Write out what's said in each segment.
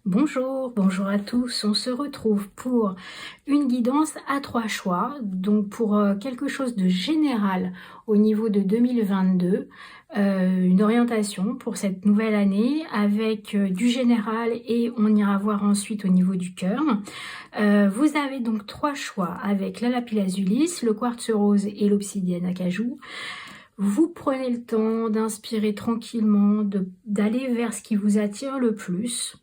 Bonjour, bonjour à tous. On se retrouve pour une guidance à 3 choix, donc pour quelque chose de général au niveau de 2022, une orientation pour cette nouvelle année avec du général et on ira voir ensuite au niveau du cœur. Vous avez donc 3 choix avec la lapis-lazuli, le quartz rose et l'obsidienne acajou. Vous prenez le temps d'inspirer tranquillement, d'aller vers ce qui vous attire le plus.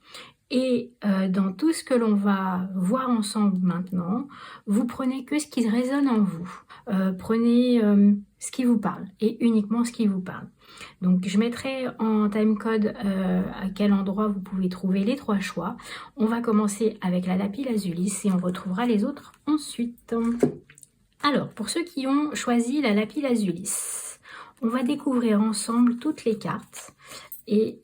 Et dans tout ce que l'on va voir ensemble maintenant, vous prenez que ce qui résonne en vous. Prenez ce qui vous parle et uniquement ce qui vous parle. Donc je mettrai en timecode à quel endroit vous pouvez trouver les 3 choix. On va commencer avec la lapis-lazuli et on retrouvera les autres ensuite. Alors pour ceux qui ont choisi la lapis-lazuli, on va découvrir ensemble toutes les cartes et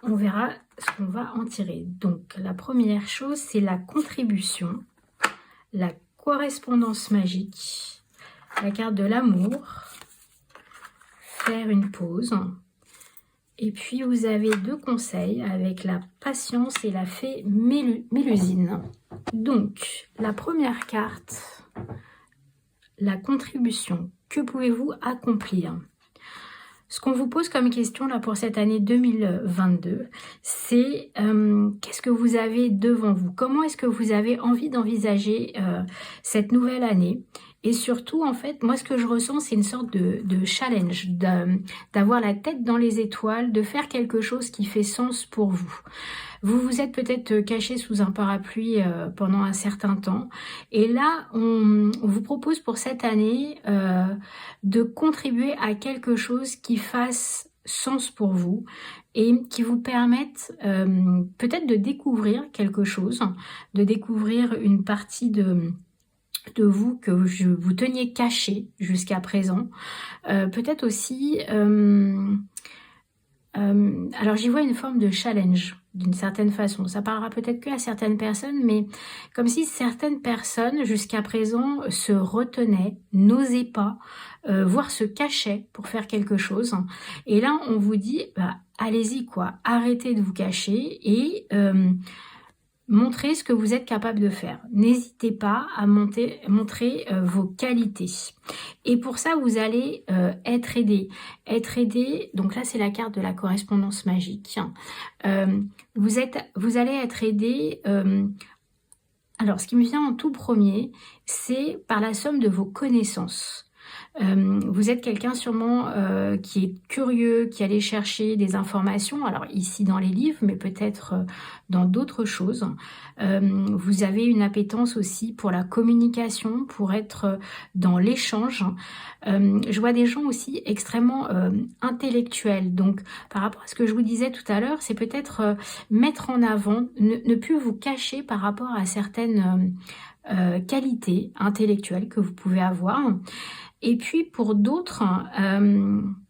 on verra ce qu'on va en tirer. Donc la première chose, c'est la contribution, la correspondance magique, la carte de l'amour, faire une pause. Et puis vous avez 2 conseils avec la patience et la fée Mélusine. Donc la première carte, la contribution. Que pouvez-vous accomplir ? Ce qu'on vous pose comme question là pour cette année 2022, c'est qu'est-ce que vous avez devant vous? Comment est-ce que vous avez envie d'envisager cette nouvelle année? Et surtout, en fait, moi, ce que je ressens, c'est une sorte de challenge, d'avoir la tête dans les étoiles, de faire quelque chose qui fait sens pour vous. Vous vous êtes peut-être caché sous un parapluie pendant un certain temps. Et là, on vous propose pour cette année de contribuer à quelque chose qui fasse sens pour vous et qui vous permette peut-être de découvrir quelque chose, de découvrir une partie de vous que vous teniez caché jusqu'à présent. Peut-être aussi... alors j'y vois une forme de challenge d'une certaine façon. Ça parlera peut-être que à certaines personnes, mais comme si certaines personnes jusqu'à présent se retenaient, n'osaient pas, voire se cachaient pour faire quelque chose. Et là, on vous dit, allez-y quoi, arrêtez de vous cacher et montrez ce que vous êtes capable de faire. N'hésitez pas à montrer vos qualités. Et pour ça, vous allez être aidé. Être aidé, donc là, c'est la carte de la correspondance magique. Vous allez être aidé... alors, ce qui me vient en tout premier, c'est par la somme de vos connaissances. Vous êtes quelqu'un sûrement qui est curieux, qui allait chercher des informations, alors ici dans les livres, mais peut-être dans d'autres choses. Vous avez une appétence aussi pour la communication, pour être dans l'échange. Je vois des gens aussi extrêmement intellectuels. Donc, par rapport à ce que je vous disais tout à l'heure, c'est peut-être mettre en avant, ne plus vous cacher par rapport à certaines qualités intellectuelles que vous pouvez avoir. Et puis pour d'autres,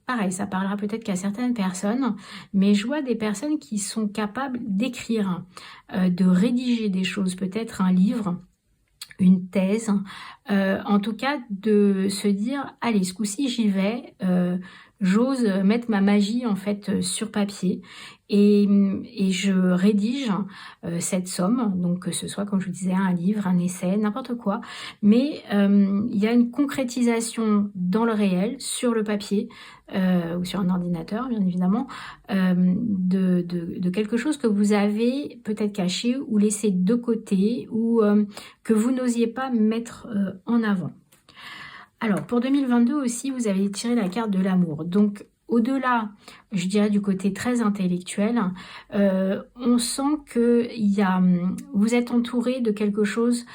pareil, ça parlera peut-être qu'à certaines personnes, mais je vois des personnes qui sont capables d'écrire, de rédiger des choses, peut-être un livre, une thèse, en tout cas de se dire, allez, ce coup-ci j'y vais, j'ose mettre ma magie en fait sur papier et je rédige cette somme, donc que ce soit comme je vous disais un livre, un essai, n'importe quoi, mais il y a une concrétisation dans le réel, sur le papier ou sur un ordinateur bien évidemment, de quelque chose que vous avez peut-être caché ou laissé de côté ou que vous n'osiez pas mettre en avant. Alors, pour 2022 aussi, vous avez tiré la carte de l'amour. Donc, au-delà, je dirais, du côté très intellectuel, on sent que vous êtes entouré de quelque chose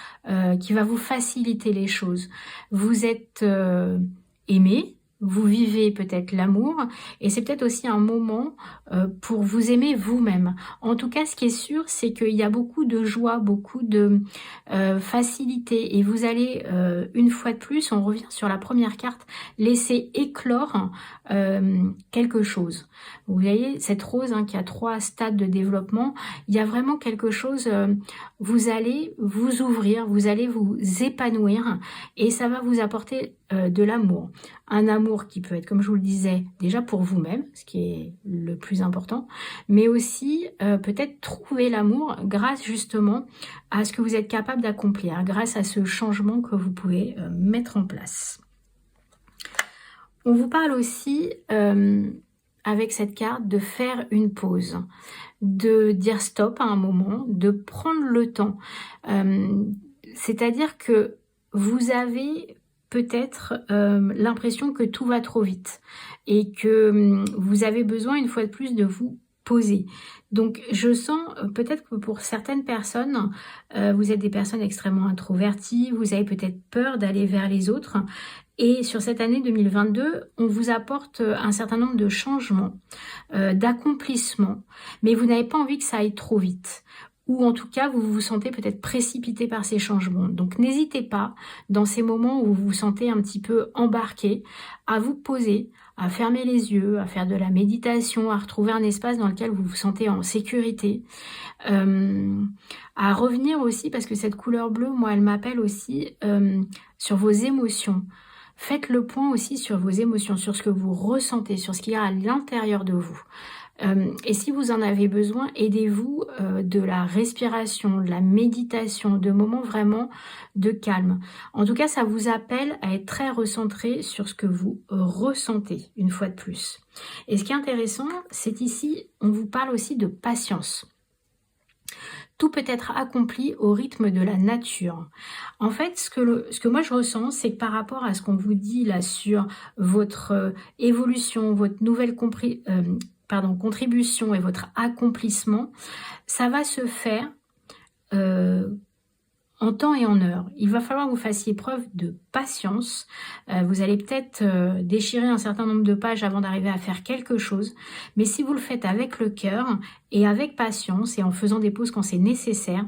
qui va vous faciliter les choses. Vous êtes aimé, vous vivez peut-être l'amour et c'est peut-être aussi un moment pour vous aimer vous-même. En tout cas, ce qui est sûr, c'est qu'il y a beaucoup de joie, beaucoup de facilité et vous allez, une fois de plus, on revient sur la première carte, laisser éclore quelque chose. Vous voyez, cette rose qui a 3 stades de développement, il y a vraiment quelque chose, vous allez vous ouvrir, vous allez vous épanouir et ça va vous apporter de l'amour. Un amour qui peut être, comme je vous le disais, déjà pour vous-même, ce qui est le plus important, mais aussi peut-être trouver l'amour grâce justement à ce que vous êtes capable d'accomplir, grâce à ce changement que vous pouvez mettre en place. On vous parle aussi, avec cette carte, de faire une pause, de dire stop à un moment, de prendre le temps. C'est-à-dire que vous avez peut-être l'impression que tout va trop vite et que vous avez besoin une fois de plus de vous poser. Donc je sens peut-être que pour certaines personnes, vous êtes des personnes extrêmement introverties, vous avez peut-être peur d'aller vers les autres. Et sur cette année 2022, on vous apporte un certain nombre de changements, d'accomplissements, mais vous n'avez pas envie que ça aille trop vite. Ou en tout cas, vous vous sentez peut-être précipité par ces changements. Donc n'hésitez pas, dans ces moments où vous vous sentez un petit peu embarqué, à vous poser, à fermer les yeux, à faire de la méditation, à retrouver un espace dans lequel vous vous sentez en sécurité, à revenir aussi, parce que cette couleur bleue, moi, elle m'appelle aussi sur vos émotions. Faites le point aussi sur vos émotions, sur ce que vous ressentez, sur ce qu'il y a à l'intérieur de vous. Et si vous en avez besoin, aidez-vous de la respiration, de la méditation, de moments vraiment de calme. En tout cas, ça vous appelle à être très recentré sur ce que vous ressentez, une fois de plus. Et ce qui est intéressant, c'est ici, on vous parle aussi de patience. Tout peut être accompli au rythme de la nature. En fait, ce que moi je ressens, c'est que par rapport à ce qu'on vous dit là sur votre évolution, votre nouvelle contribution et votre accomplissement, ça va se faire en temps et en heure. Il va falloir que vous fassiez preuve de patience. Vous allez peut-être déchirer un certain nombre de pages avant d'arriver à faire quelque chose. Mais si vous le faites avec le cœur et avec patience et en faisant des pauses quand c'est nécessaire,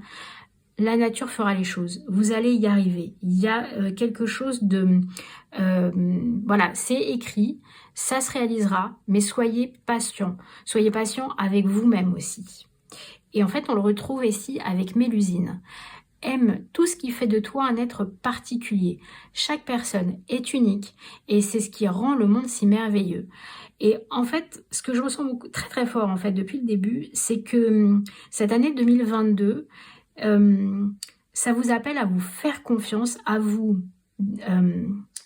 la nature fera les choses. Vous allez y arriver. Il y a quelque chose de... voilà, c'est écrit, ça se réalisera, mais soyez patient. Soyez patient avec vous-même aussi. Et en fait, on le retrouve ici avec Mélusine. Aime tout ce qui fait de toi un être particulier. Chaque personne est unique et c'est ce qui rend le monde si merveilleux. Et en fait, ce que je ressens très très fort en fait depuis le début, c'est que cette année 2022, ça vous appelle à vous faire confiance, à vous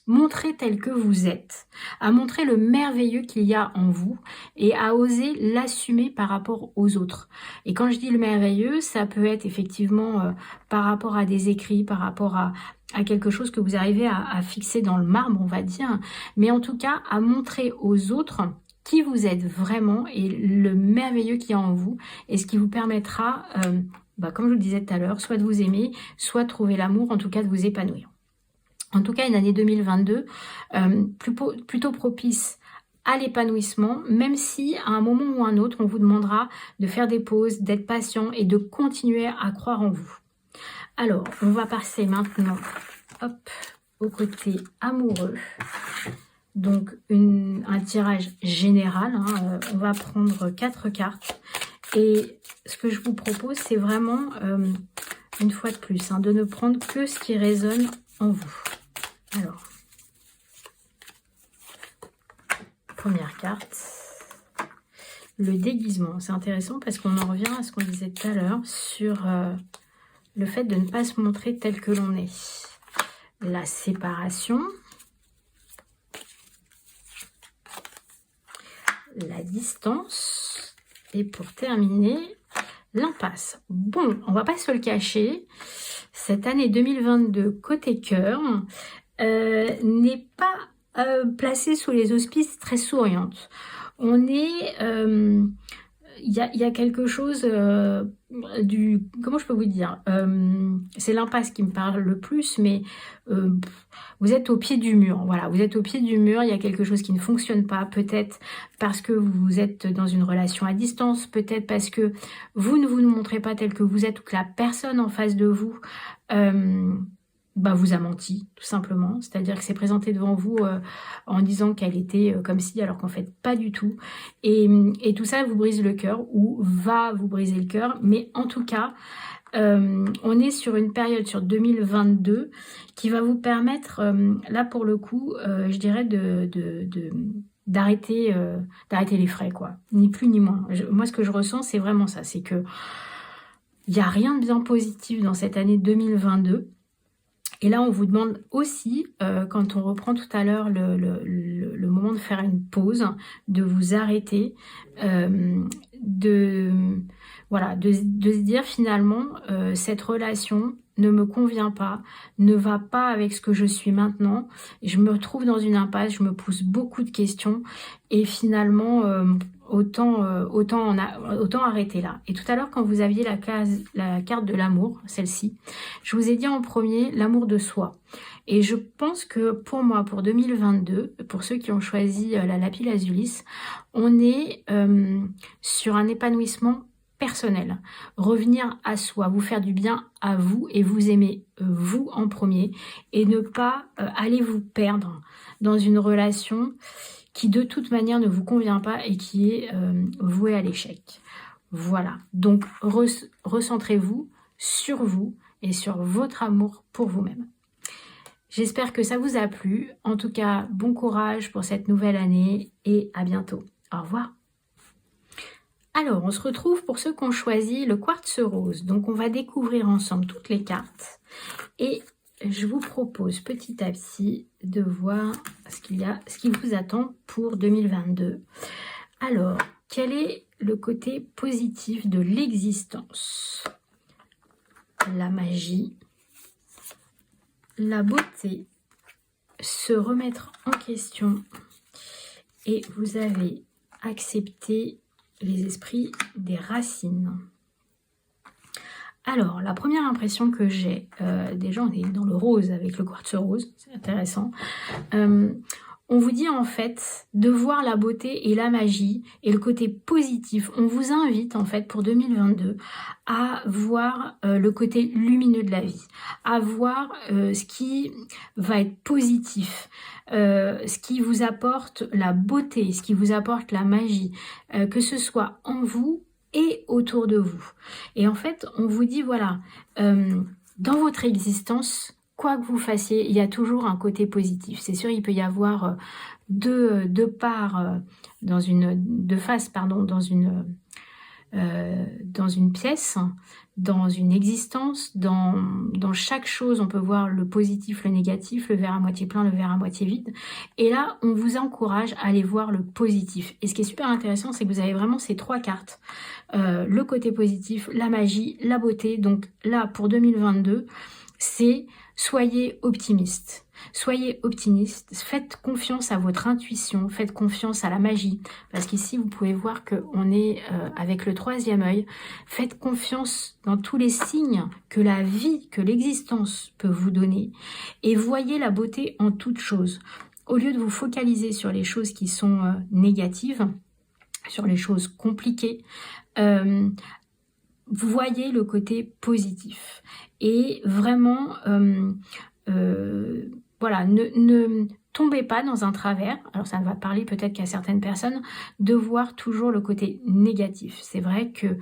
montrer tel que vous êtes, à montrer le merveilleux qu'il y a en vous et à oser l'assumer par rapport aux autres. Et quand je dis le merveilleux, ça peut être effectivement par rapport à des écrits, par rapport à quelque chose que vous arrivez à fixer dans le marbre, on va dire, mais en tout cas à montrer aux autres qui vous êtes vraiment et le merveilleux qu'il y a en vous et ce qui vous permettra, comme je vous le disais tout à l'heure, soit de vous aimer, soit de trouver l'amour, en tout cas de vous épanouir. En tout cas, une année 2022 plutôt propice à l'épanouissement, même si à un moment ou un autre, on vous demandera de faire des pauses, d'être patient et de continuer à croire en vous. Alors, on va passer maintenant au côté amoureux. Donc, un tirage général. On va prendre 4 cartes. Et ce que je vous propose, c'est vraiment, une fois de plus, de ne prendre que ce qui résonne en vous. Alors, première carte, le déguisement. C'est intéressant parce qu'on en revient à ce qu'on disait tout à l'heure sur le fait de ne pas se montrer tel que l'on est. La séparation, la distance et pour terminer, l'impasse. Bon, on va pas se le cacher, cette année 2022 côté cœur, n'est pas placée sous les auspices très souriantes. On est... il y a quelque chose comment je peux vous dire, c'est l'impasse qui me parle le plus, mais vous êtes au pied du mur. Voilà, vous êtes au pied du mur, il y a quelque chose qui ne fonctionne pas, peut-être parce que vous êtes dans une relation à distance, peut-être parce que vous ne vous montrez pas tel que vous êtes ou que la personne en face de vous vous a menti, tout simplement. C'est-à-dire que c'est présenté devant vous en disant qu'elle était comme si, alors qu'en fait, pas du tout. Et tout ça vous brise le cœur, ou va vous briser le cœur. Mais en tout cas, On est sur une période sur 2022 qui va vous permettre, là pour le coup, je dirais d'arrêter les frais, quoi. Ni plus ni moins. Moi, ce que je ressens, c'est vraiment ça. C'est que il n'y a rien de bien positif dans cette année 2022. Et là, on vous demande aussi, quand on reprend tout à l'heure le moment de faire une pause, de vous arrêter, voilà, de se dire finalement, cette relation ne me convient pas, ne va pas avec ce que je suis maintenant. Je me retrouve dans une impasse, je me pose beaucoup de questions et finalement, autant arrêter là. Et tout à l'heure, quand vous aviez la carte de l'amour, celle-ci, je vous ai dit en premier l'amour de soi. Et je pense que pour moi, pour 2022, pour ceux qui ont choisi la lapis lazulis, on est sur un épanouissement personnel, revenir à soi, vous faire du bien à vous et vous aimer vous en premier et ne pas aller vous perdre dans une relation qui de toute manière ne vous convient pas et qui est vouée à l'échec. Voilà, donc recentrez-vous sur vous et sur votre amour pour vous-même. J'espère que ça vous a plu. En tout cas, bon courage pour cette nouvelle année et à bientôt. Au revoir. Alors, on se retrouve pour ceux qui ont choisi le quartz rose. Donc, on va découvrir ensemble toutes les cartes. Et je vous propose petit à petit de voir ce qui vous attend pour 2022. Alors, quel est le côté positif de l'existence? La magie, la beauté, se remettre en question. Et vous avez accepté les esprits des racines. Alors, la première impression que j'ai, déjà on est dans le rose avec le quartz rose, c'est intéressant. On vous dit en fait de voir la beauté et la magie et le côté positif. On vous invite en fait pour 2022 à voir le côté lumineux de la vie, à voir ce qui va être positif, ce qui vous apporte la beauté, ce qui vous apporte la magie, que ce soit en vous et autour de vous. Et en fait, on vous dit, voilà, dans votre existence, quoi que vous fassiez, il y a toujours un côté positif. C'est sûr, il peut y avoir deux faces dans une pièce, dans une existence, dans chaque chose, on peut voir le positif, le négatif, le verre à moitié plein, le verre à moitié vide. Et là, on vous encourage à aller voir le positif. Et ce qui est super intéressant, c'est que vous avez vraiment ces trois cartes. Le côté positif, la magie, la beauté. Donc là, pour 2022, c'est soyez optimiste. Soyez optimiste, faites confiance à votre intuition, faites confiance à la magie, parce qu'ici vous pouvez voir qu'on est avec le troisième œil. Faites confiance dans tous les signes que la vie, que l'existence peut vous donner, et voyez la beauté en toute chose. Au lieu de vous focaliser sur les choses qui sont négatives, sur les choses compliquées, vous voyez le côté positif. Et vraiment, voilà, ne tombez pas dans un travers, alors ça va parler peut-être qu'à certaines personnes, de voir toujours le côté négatif. C'est vrai que,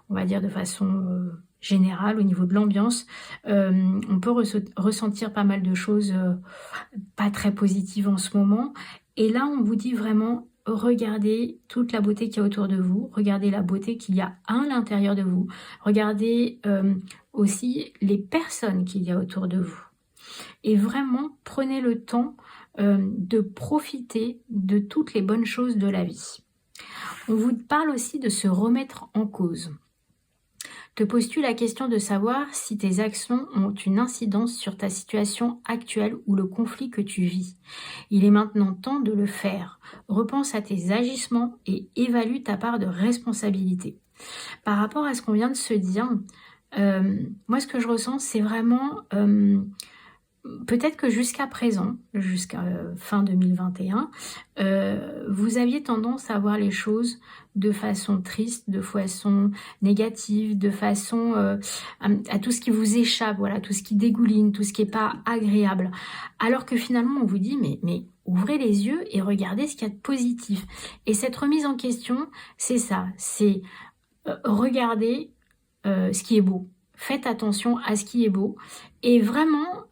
on va dire de façon générale, au niveau de l'ambiance, on peut ressentir pas mal de choses pas très positives en ce moment. Et là, on vous dit vraiment, regardez toute la beauté qu'il y a autour de vous, regardez la beauté qu'il y a à l'intérieur de vous, regardez aussi les personnes qu'il y a autour de vous. Et vraiment, prenez le temps de profiter de toutes les bonnes choses de la vie. On vous parle aussi de se remettre en cause. Te poses-tu la question de savoir si tes actions ont une incidence sur ta situation actuelle ou le conflit que tu vis? Il est maintenant temps de le faire. Repense à tes agissements et évalue ta part de responsabilité. Par rapport à ce qu'on vient de se dire, moi ce que je ressens, c'est vraiment... peut-être que jusqu'à présent, jusqu'à fin 2021, vous aviez tendance à voir les choses de façon triste, de façon négative, de façon à tout ce qui vous échappe, voilà, tout ce qui dégouline, tout ce qui n'est pas agréable. Alors que finalement, on vous dit, mais ouvrez les yeux et regardez ce qu'il y a de positif. Et cette remise en question, c'est ça, c'est regarder ce qui est beau. faites attention à ce qui est beau et vraiment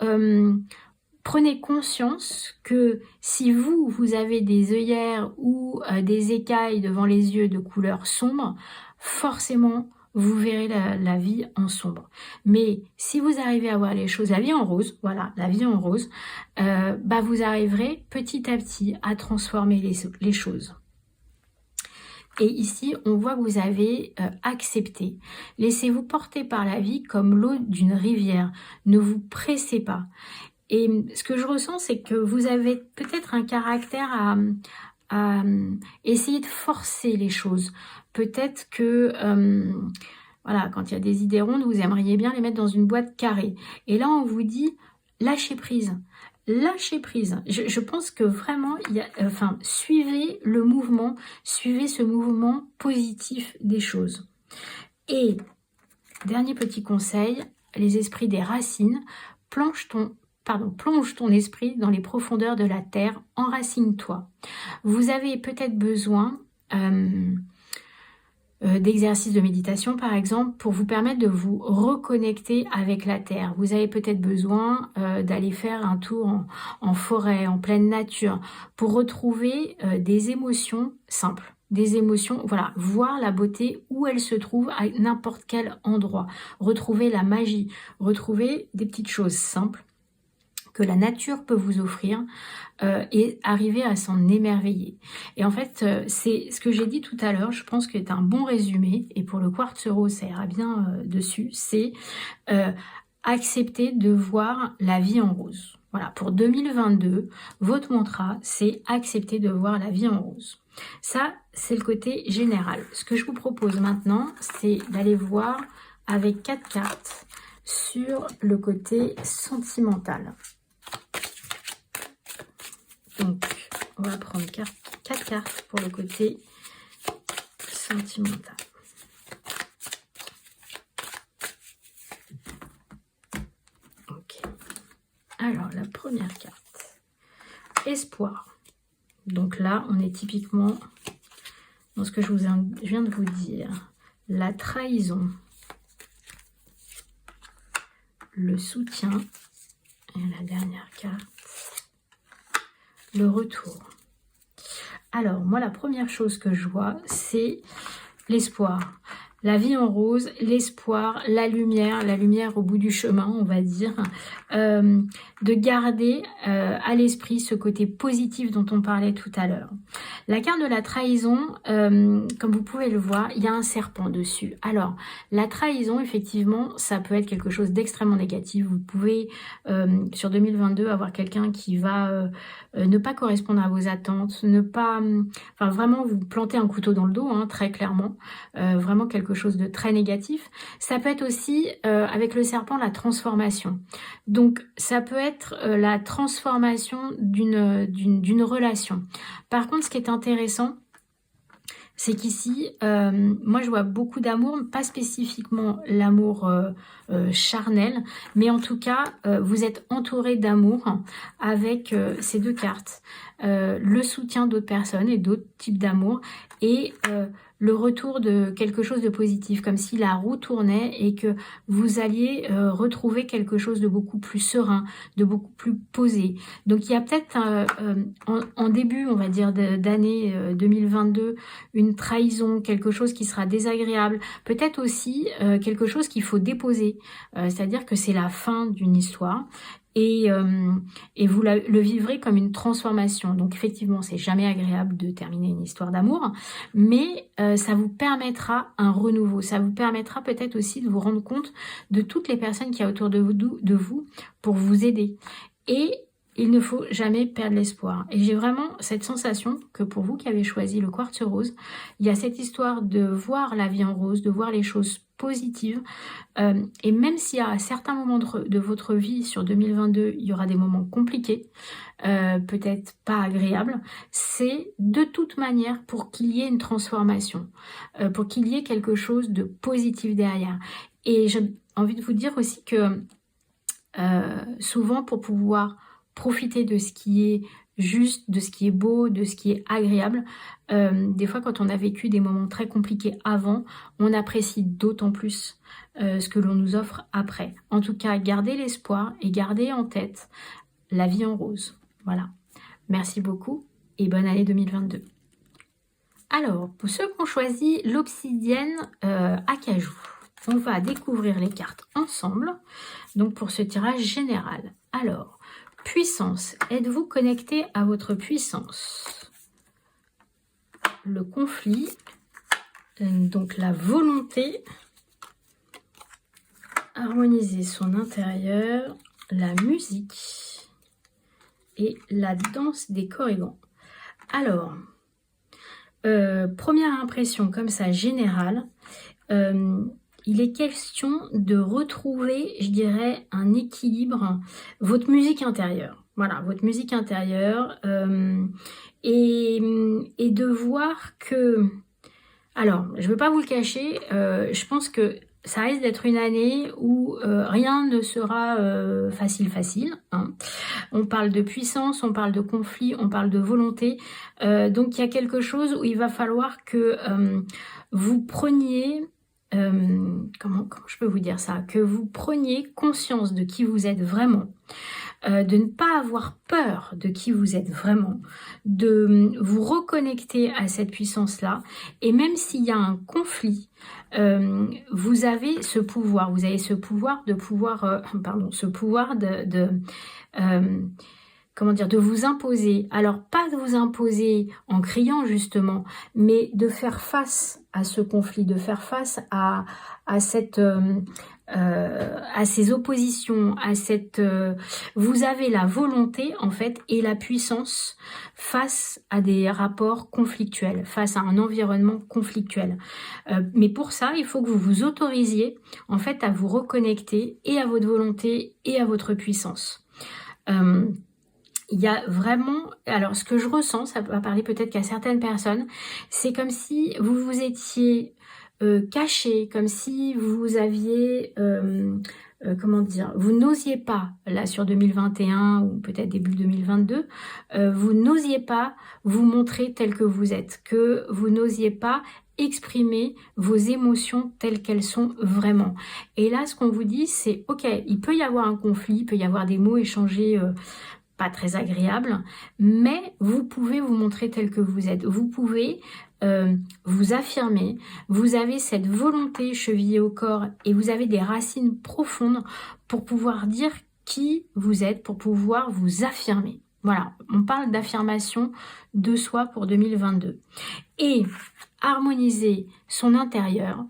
prenez conscience que si vous avez des œillères ou des écailles devant les yeux de couleur sombre, forcément vous verrez la vie en sombre. Mais si vous arrivez à voir les choses, la vie en rose, voilà, la vie en rose, vous arriverez petit à petit à transformer les choses. Et ici, on voit que vous avez accepté. Laissez-vous porter par la vie comme l'eau d'une rivière. Ne vous pressez pas. Et ce que je ressens, c'est que vous avez peut-être un caractère à essayer de forcer les choses. Peut-être que, voilà, quand il y a des idées rondes, vous aimeriez bien les mettre dans une boîte carrée. Et là, on vous dit, lâchez prise. Lâchez prise. Je pense que vraiment, suivez le mouvement, suivez ce mouvement positif des choses. Et, dernier petit conseil, les esprits des racines, plonge ton esprit dans les profondeurs de la terre, enracine-toi. Vous avez peut-être besoin d'exercices de méditation par exemple pour vous permettre de vous reconnecter avec la terre. Vous avez peut-être besoin d'aller faire un tour en forêt, en pleine nature pour retrouver des émotions simples. Des émotions, voilà, voir la beauté où elle se trouve à n'importe quel endroit. Retrouver la magie, retrouver des petites choses simples que la nature peut vous offrir et arriver à s'en émerveiller. Et en fait, c'est ce que j'ai dit tout à l'heure, je pense que c'est un bon résumé, et pour le quartz rose, ça ira bien dessus, c'est accepter de voir la vie en rose. Voilà, pour 2022, votre mantra, c'est accepter de voir la vie en rose. Ça, c'est le côté général. Ce que je vous propose maintenant, c'est d'aller voir avec 4 cartes sur le côté sentimental. Donc, on va prendre 4 cartes pour le côté sentimental. Ok. Alors, la première carte. Espoir. Donc là, on est typiquement dans ce que je viens de vous dire. La trahison. Le soutien. Et la dernière carte. Le retour. Alors, moi, la première chose que je vois, c'est l'espoir. La vie en rose, l'espoir, la lumière au bout du chemin, on va dire. De garder à l'esprit ce côté positif dont on parlait tout à l'heure. La carte de la trahison, comme vous pouvez le voir, il y a un serpent dessus. Alors, la trahison, effectivement, ça peut être quelque chose d'extrêmement négatif. Vous pouvez, sur 2022, avoir quelqu'un qui va ne pas correspondre à vos attentes, ne pas, enfin vraiment vous planter un couteau dans le dos, hein, très clairement, vraiment quelque chose de très négatif. Ça peut être aussi, avec le serpent, la transformation. Donc, ça peut être la transformation d'une relation. Par contre, ce qui est intéressant, c'est qu'ici, moi je vois beaucoup d'amour, pas spécifiquement l'amour charnel, mais en tout cas, vous êtes entouré d'amour avec ces 2 cartes. Le soutien d'autres personnes et d'autres types d'amour et le retour de quelque chose de positif, comme si la roue tournait et que vous alliez retrouver quelque chose de beaucoup plus serein, de beaucoup plus posé. Donc il y a peut-être en début, on va dire, d'année 2022, une trahison, quelque chose qui sera désagréable, peut-être aussi quelque chose qu'il faut déposer, c'est-à-dire que c'est la fin d'une histoire. Et vous le vivrez comme une transformation. Donc effectivement, c'est jamais agréable de terminer une histoire d'amour, mais ça vous permettra un renouveau. Ça vous permettra peut-être aussi de vous rendre compte de toutes les personnes qu'il y a autour de vous pour vous aider. Et il ne faut jamais perdre l'espoir. Et j'ai vraiment cette sensation que pour vous qui avez choisi le quartz rose, il y a cette histoire de voir la vie en rose, de voir les choses positives. Et même s'il y a à certains moments de votre vie sur 2022, il y aura des moments compliqués, peut-être pas agréables, c'est de toute manière pour qu'il y ait une transformation, pour qu'il y ait quelque chose de positif derrière. Et j'ai envie de vous dire aussi que souvent pour pouvoir profiter de ce qui est juste, de ce qui est beau, de ce qui est agréable. Des fois, quand on a vécu des moments très compliqués avant, on apprécie d'autant plus ce que l'on nous offre après. En tout cas, gardez l'espoir et gardez en tête la vie en rose. Voilà. Merci beaucoup et bonne année 2022. Alors, pour ceux qui ont choisi l'obsidienne acajou, on va découvrir les cartes ensemble. Donc, pour ce tirage général. Alors, puissance. Êtes-vous connecté à votre puissance? Le conflit. Donc, la volonté. Harmoniser son intérieur. La musique. Et la danse des corrigans. Alors, première impression comme ça générale, il est question de retrouver, je dirais, un équilibre, votre musique intérieure. Voilà, votre musique intérieure et de voir que... Alors, je ne veux pas vous le cacher, je pense que ça risque d'être une année où rien ne sera facile, hein. On parle de puissance, on parle de conflit, on parle de volonté. Donc, il y a quelque chose où il va falloir que vous preniez... comment je peux vous dire ça? Que vous preniez conscience de qui vous êtes vraiment, de ne pas avoir peur de qui vous êtes vraiment, de vous reconnecter à cette puissance-là, et même s'il y a un conflit, vous avez ce pouvoir, de pouvoir, ce pouvoir comment dire, de vous imposer. Alors, pas de vous imposer en criant justement, mais de faire face à ce conflit, de faire face à ces oppositions, vous avez la volonté en fait et la puissance face à des rapports conflictuels, face à un environnement conflictuel. Mais pour ça, il faut que vous vous autorisiez en fait à vous reconnecter et à votre volonté et à votre puissance. Il y a vraiment, alors ce que je ressens, ça va parler peut-être qu'à certaines personnes, c'est comme si vous vous étiez caché, comme si vous aviez, comment dire, vous n'osiez pas, là sur 2021 ou peut-être début 2022, vous n'osiez pas vous montrer tel que vous êtes, que vous n'osiez pas exprimer vos émotions telles qu'elles sont vraiment. Et là, ce qu'on vous dit, c'est, ok, il peut y avoir un conflit, il peut y avoir des mots échangés pas très agréable, mais vous pouvez vous montrer tel que vous êtes. Vous pouvez vous affirmer. Vous avez cette volonté chevillée au corps et vous avez des racines profondes pour pouvoir dire qui vous êtes, pour pouvoir vous affirmer. Voilà, on parle d'affirmation de soi pour 2022. Et harmoniser son intérieur,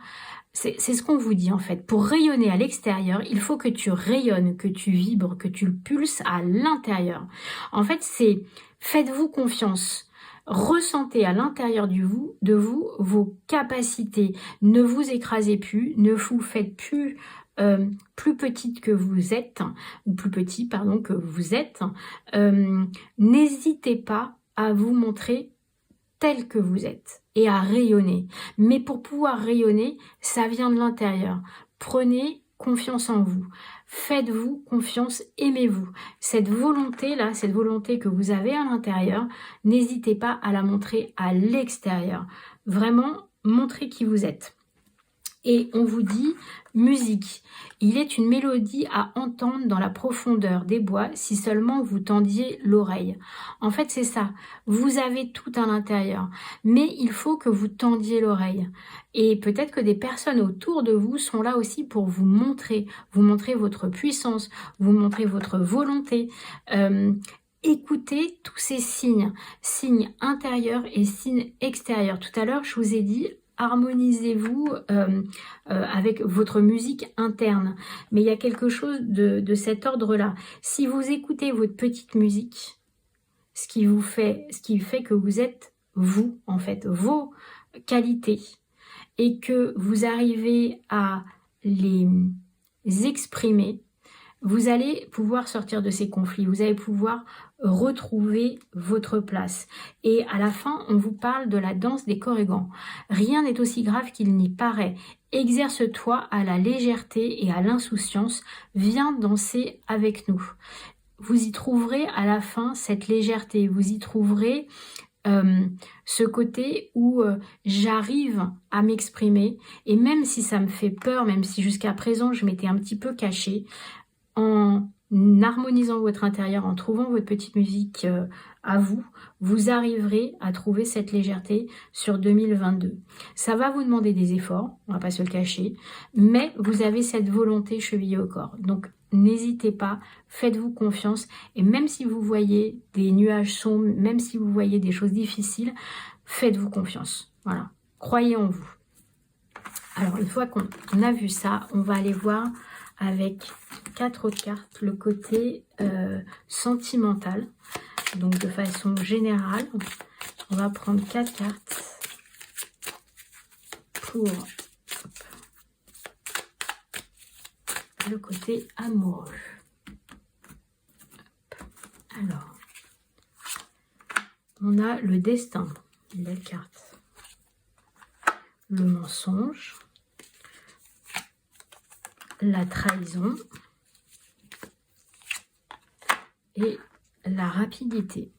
c'est ce qu'on vous dit en fait. Pour rayonner à l'extérieur, il faut que tu rayonnes, que tu vibres, que tu le pulses à l'intérieur. En fait, c'est faites-vous confiance. Ressentez à l'intérieur de vous vos capacités. Ne vous écrasez plus, ne vous faites plus petite que vous êtes, ou plus petit, pardon, que vous êtes. N'hésitez pas à vous montrer tel que vous êtes et à rayonner. Mais pour pouvoir rayonner, ça vient de l'intérieur. Prenez confiance en vous. Faites-vous confiance, aimez-vous. Cette volonté-là, cette volonté que vous avez à l'intérieur, n'hésitez pas à la montrer à l'extérieur. Vraiment, montrez qui vous êtes. Et on vous dit, musique, il est une mélodie à entendre dans la profondeur des bois si seulement vous tendiez l'oreille. En fait, c'est ça. Vous avez tout à l'intérieur, mais il faut que vous tendiez l'oreille. Et peut-être que des personnes autour de vous sont là aussi pour vous montrer votre puissance, vous montrer votre volonté. Écoutez tous ces signes intérieurs et signes extérieurs. Tout à l'heure, je vous ai dit, harmonisez-vous avec votre musique interne. Mais il y a quelque chose de cet ordre-là. Si vous écoutez votre petite musique, ce qui fait que vous êtes vous, en fait, vos qualités, et que vous arrivez à les exprimer, vous allez pouvoir sortir de ces conflits, vous allez pouvoir retrouver votre place. Et à la fin, on vous parle de la danse des corrigans. Rien n'est aussi grave qu'il n'y paraît. Exerce-toi à la légèreté et à l'insouciance. Viens danser avec nous. vous y trouverez à la fin cette légèreté, vous y trouverez ce côté où j'arrive à m'exprimer, et même si ça me fait peur, même si jusqu'à présent je m'étais un petit peu cachée, en harmonisant votre intérieur, en trouvant votre petite musique à vous, vous arriverez à trouver cette légèreté sur 2022. Ça va vous demander des efforts, on va pas se le cacher, mais vous avez cette volonté chevillée au corps. Donc n'hésitez pas, faites-vous confiance, et même si vous voyez des nuages sombres, même si vous voyez des choses difficiles, faites-vous confiance. Voilà, croyez en vous. Alors une fois qu'on a vu ça, on va aller voir avec 4 autres cartes le côté sentimental. Donc de façon générale, on va prendre 4 cartes pour le côté amoureux. Alors, on a le destin, une belle carte. Le mensonge, la trahison et la rapidité.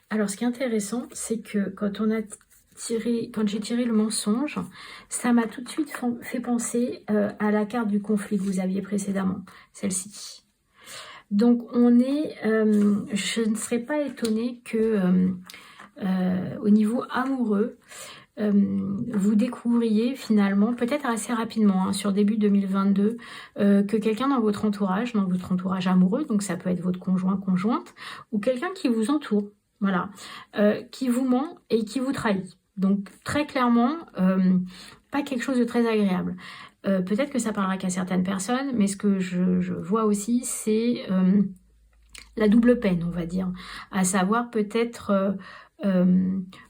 Alors, ce qui est intéressant, c'est que quand j'ai tiré le mensonge, ça m'a tout de suite fait penser à la carte du conflit que vous aviez précédemment, celle-ci. Donc, je ne serais pas étonnée que au niveau amoureux, vous découvriez finalement, peut-être assez rapidement, hein, sur début 2022, que quelqu'un dans votre entourage amoureux, donc ça peut être votre conjoint, conjointe, ou quelqu'un qui vous entoure, voilà, qui vous ment et qui vous trahit. Donc très clairement, pas quelque chose de très agréable. Peut-être que ça parlera qu'à certaines personnes, mais ce que je vois aussi, c'est la double peine, on va dire, à savoir peut-être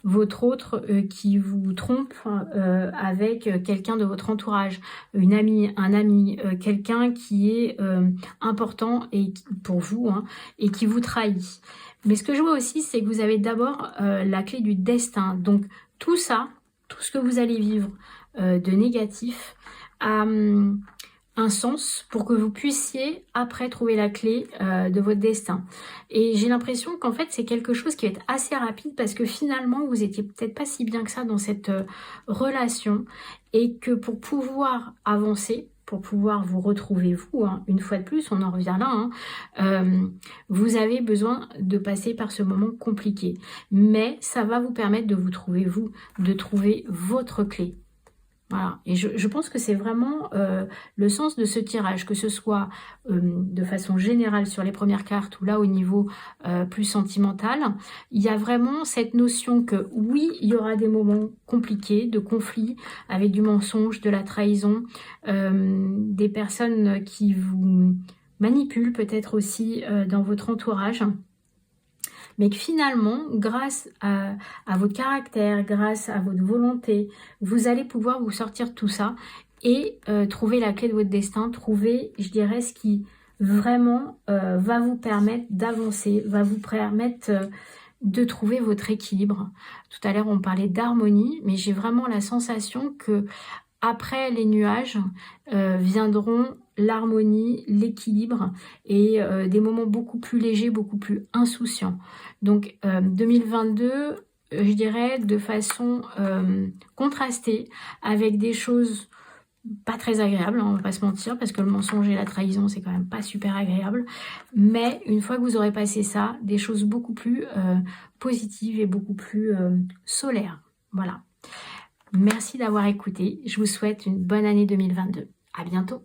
votre autre qui vous trompe avec quelqu'un de votre entourage, une amie, un ami, quelqu'un qui est important pour vous, hein, et qui vous trahit. Mais ce que je vois aussi, c'est que vous avez d'abord la clé du destin. Donc tout ça, tout ce que vous allez vivre de négatif, a un sens pour que vous puissiez après trouver la clé de votre destin. Et j'ai l'impression qu'en fait c'est quelque chose qui va être assez rapide, parce que finalement vous étiez peut-être pas si bien que ça dans cette relation, et que pour pouvoir avancer, pour pouvoir vous retrouver vous, hein, une fois de plus, on en revient là, hein, vous avez besoin de passer par ce moment compliqué. Mais ça va vous permettre de vous trouver vous, de trouver votre clé. Voilà, et je pense que c'est vraiment le sens de ce tirage, que ce soit de façon générale sur les premières cartes ou là au niveau plus sentimental. Il y a vraiment cette notion que oui, il y aura des moments compliqués, de conflits, avec du mensonge, de la trahison, des personnes qui vous manipulent peut-être aussi dans votre entourage. Mais que finalement, grâce à votre caractère, grâce à votre volonté, vous allez pouvoir vous sortir de tout ça et trouver la clé de votre destin, trouver, je dirais, ce qui vraiment va vous permettre d'avancer, va vous permettre de trouver votre équilibre. Tout à l'heure, on parlait d'harmonie, mais j'ai vraiment la sensation que après les nuages viendront l'harmonie, l'équilibre et des moments beaucoup plus légers, beaucoup plus insouciants. Donc 2022, je dirais de façon contrastée, avec des choses pas très agréables, hein, on va pas se mentir, parce que le mensonge et la trahison, c'est quand même pas super agréable. Mais une fois que vous aurez passé ça, des choses beaucoup plus positives et beaucoup plus solaires. Voilà. Merci d'avoir écouté. Je vous souhaite une bonne année 2022. À bientôt.